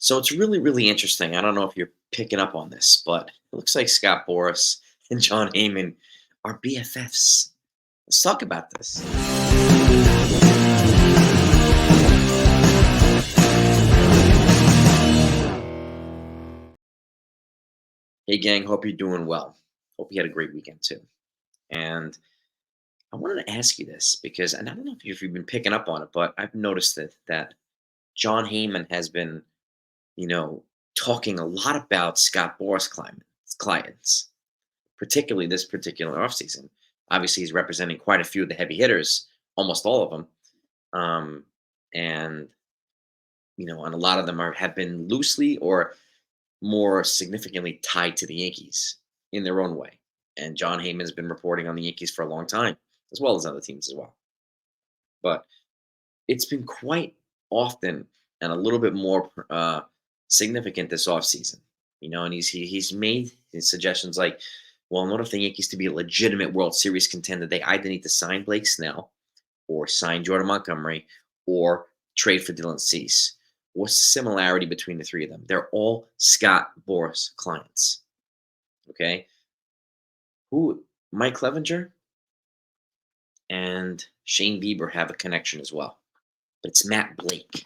So it's really, really interesting. I don't know if you're picking up on this, but it looks like Scott Boras and Jon Heyman are BFFs. Let's talk about this. Hey, gang, hope you're doing well. Hope you had a great weekend too. And I wanted to ask you this because, and I don't know if you've been picking up on it, but I've noticed that Jon Heyman has been, you know, talking a lot about Scott Boras clients, particularly this particular offseason. Obviously, he's representing quite a few of the heavy hitters, almost all of them. And and a lot of them have been loosely or more significantly tied to the Yankees in their own way. And Jon Heyman has been reporting on the Yankees for a long time, as well as other teams as well. But it's been quite often and a little bit more significant this offseason. And he's made his suggestions like, well, in order for the Yankees to be a legitimate World Series contender, they either need to sign Blake Snell or sign Jordan Montgomery or trade for Dylan Cease. What's the similarity between the three of them? They're all Scott Boras clients. Okay. Who Mike Clevenger and Shane Bieber have a connection as well. But it's Matt Blake,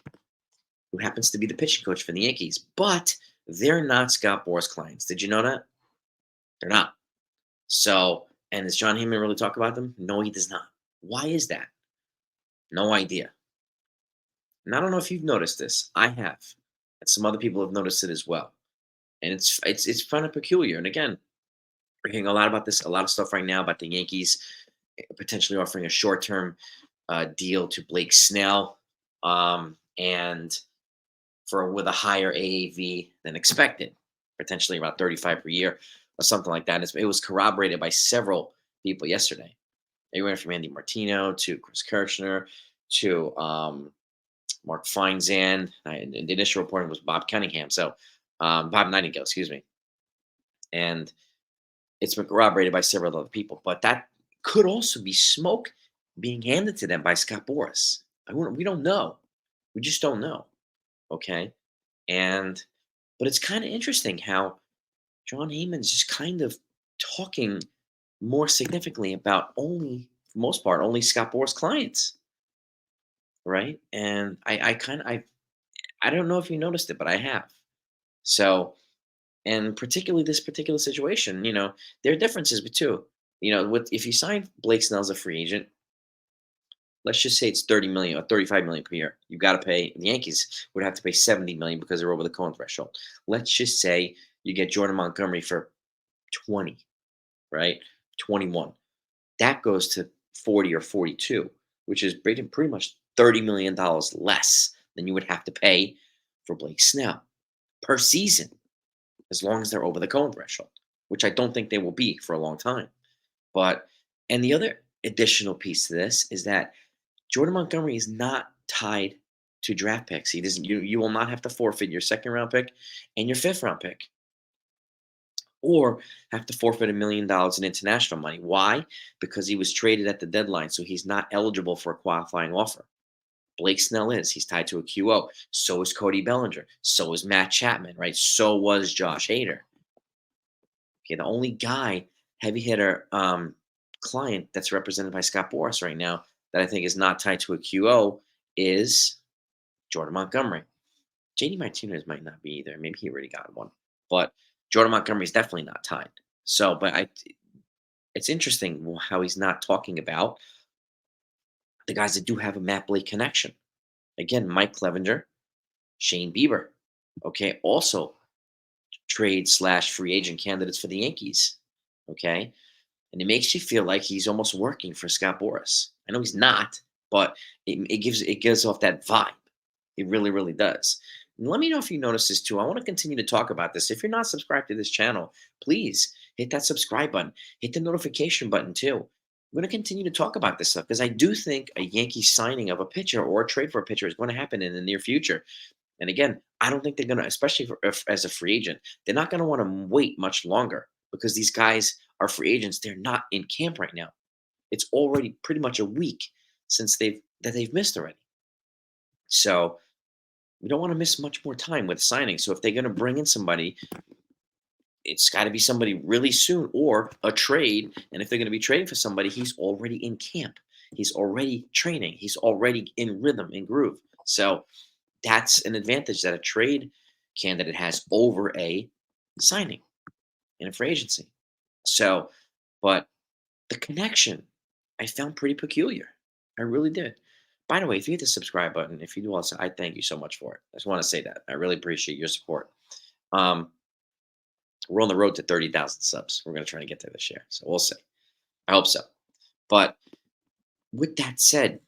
who happens to be the pitching coach for the Yankees. But they're not Scott Boras clients. Did you know that? They're not. So, and does Jon Heyman really talk about them? No, he does not. Why is that? No idea. And I don't know if you've noticed this. I have. And some other people have noticed it as well. And it's kind of peculiar. And again, we're hearing a lot about this, a lot of stuff right now about the Yankees potentially offering a short-term deal to Blake Snell, and with a higher AAV than expected, potentially about 35 per year or something like that. It was corroborated by several people yesterday. They went from Andy Martino to Chris Kirchner to Mark Feinzan. And the initial reporting was Bob Cunningham. So Bob Nightingale, excuse me. And it's been corroborated by several other people. But that could also be smoke being handed to them by Scott Boras. We don't know. We just don't know. Okay. But it's kind of interesting how Jon Heyman's just kind of talking more significantly about only, for the most part, only Scott Boras clients. Right. And I don't know if you noticed it, but I have. So, and particularly this particular situation, there are differences too. With if you sign Blake Snell as a free agent, let's just say it's 30 million or 35 million per year. You've got to pay the Yankees would have to pay 70 million because they're over the Cohen threshold. Let's just say you get Jordan Montgomery for 20, right? 21. That goes to 40 or 42, which is pretty much $30 million less than you would have to pay for Blake Snell per season, as long as they're over the Cohen threshold, which I don't think they will be for a long time. And the other additional piece to this is that Jordan Montgomery is not tied to draft picks. He doesn't. You will not have to forfeit your second round pick and your fifth round pick, or have to forfeit $1 million in international money. Why? Because he was traded at the deadline, so he's not eligible for a qualifying offer. Blake Snell is. He's tied to a QO. So is Cody Bellinger. So is Matt Chapman. Right. So was Josh Hader. Okay, the only heavy hitter client that's represented by Scott Boras right now that I think is not tied to a QO is Jordan Montgomery. JD Martinez might not be either. Maybe he already got one. But Jordan Montgomery is definitely not tied. So, it's interesting how he's not talking about the guys that do have a Matt Blake connection. Again, Mike Clevenger, Shane Bieber. Okay, also trade/free agent candidates for the Yankees. Okay, and it makes you feel like he's almost working for Scott Boras. I know he's not, but it gives off that vibe. It really, really does. And let me know if you notice this too. I want to continue to talk about this. If you're not subscribed to this channel, please hit that subscribe button. Hit the notification button too. I'm going to continue to talk about this stuff because I do think a Yankee signing of a pitcher or a trade for a pitcher is going to happen in the near future. And again, I don't think they're going to, especially as a free agent, they're not going to want to wait much longer because these guys are free agents. They're not in camp right now. It's already pretty much a week since they've missed already. So We don't want to miss much more time with signing. So if they're going to bring in somebody, it's got to be somebody really soon or a trade. And if they're going to be trading for somebody, he's already in camp. He's already training. He's already in rhythm, in groove. So that's an advantage that a trade candidate has over a signing in a free agency. So, but the connection I found pretty peculiar. I really did. By the way, if you hit the subscribe button, if you do also, I thank you so much for it. I just want to say that. I really appreciate your support. Um, we're on the road to 30,000 subs. We're going to try to get there this year. So we'll see. I hope so. But with that said,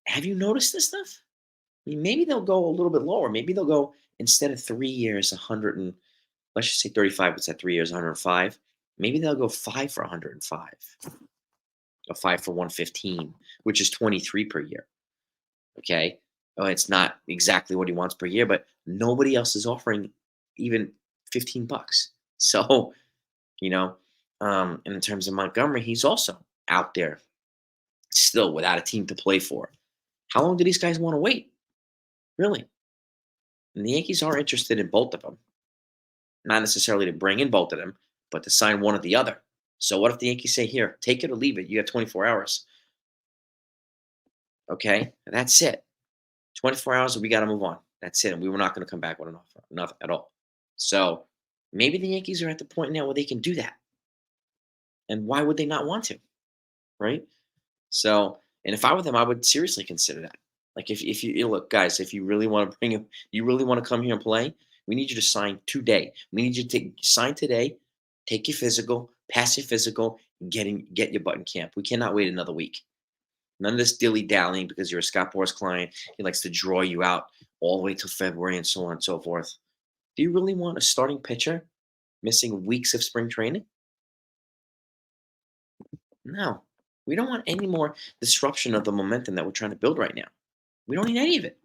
have you noticed this stuff? I mean, maybe they'll go a little bit lower. Maybe they'll go instead of 3 years, 100 and let's just say 35. What's that? 3 years, 105. Maybe they'll go 5 for 105, or 5 for 115, which is 23 per year. Okay. Oh, it's not exactly what he wants per year, but nobody else is offering even 15 bucks. So, you know, and in terms of Montgomery, he's also out there still without a team to play for. How long do these guys want to wait? Really? And the Yankees are interested in both of them. Not necessarily to bring in both of them, but to sign one or the other. So what if the Yankees say, here, take it or leave it? You have 24 hours. Okay. That's it. 24 hours, we got to move on. That's it. And we were not going to come back with an offer. Nothing at all. So maybe the Yankees are at the point now where they can do that. And why would they not want to? Right. So, and if I were them, I would seriously consider that. Like if you look, guys, if you really want to bring him, you really want to come here and play, we need you to sign today. We need you to sign today, take your physical, pass your physical, and get your butt in camp. We cannot wait another week. None of this dilly dallying because you're a Scott Boras client. He likes to draw you out all the way till February and so on and so forth. Do you really want a starting pitcher missing weeks of spring training? No. We don't want any more disruption of the momentum that we're trying to build right now. We don't need any of it.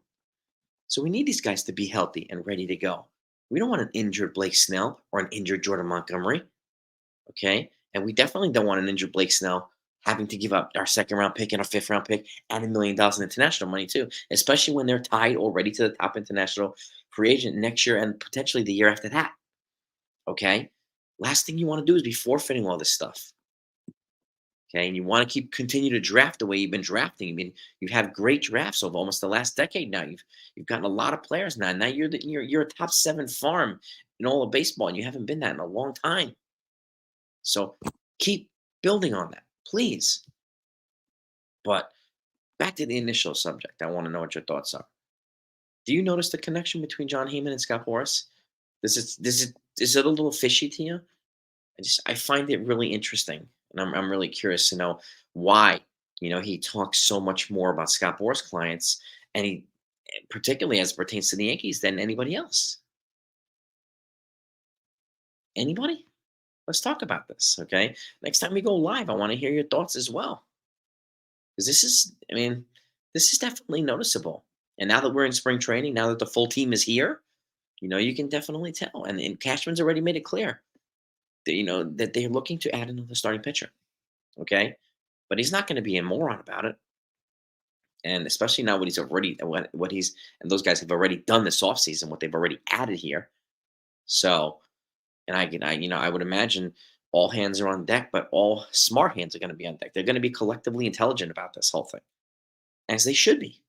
So we need these guys to be healthy and ready to go. We don't want an injured Blake Snell or an injured Jordan Montgomery. Okay. And we definitely don't want an injured Blake Snell having to give up our second round pick and our fifth round pick and $1 million in international money, too, especially when they're tied already to the top international free agent next year and potentially the year after that. Okay. Last thing you want to do is be forfeiting all this stuff. Okay, and you want to continue to draft the way you've been drafting. I mean, you've had great drafts over almost the last decade now. You've gotten a lot of players now. Now you're a top 7 farm in all of baseball, and you haven't been that in a long time. So keep building on that, please. But back to the initial subject, I want to know what your thoughts are. Do you notice the connection between Jon Heyman and Scott Boras? Is it a little fishy to you? I find it really interesting, and I'm really curious to know why he talks so much more about Scott Boras clients, and he particularly as it pertains to the Yankees than anybody else. Anybody? Let's talk about this, okay? Next time we go live, I want to hear your thoughts as well, because I mean, this is definitely noticeable. And now that we're in spring training, now that the full team is here, you can definitely tell. And Cashman's already made it clear that that they're looking to add another starting pitcher. Okay, but he's not going to be a moron about it, and especially now what he's and those guys have already done this offseason, what they've already added here. So, and I would imagine all hands are on deck, but all smart hands are going to be on deck. They're going to be collectively intelligent about this whole thing, as they should be.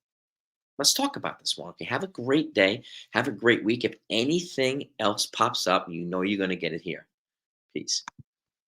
Let's talk about this one. Okay, have a great day. Have a great week. If anything else pops up, you're going to get it here. Peace.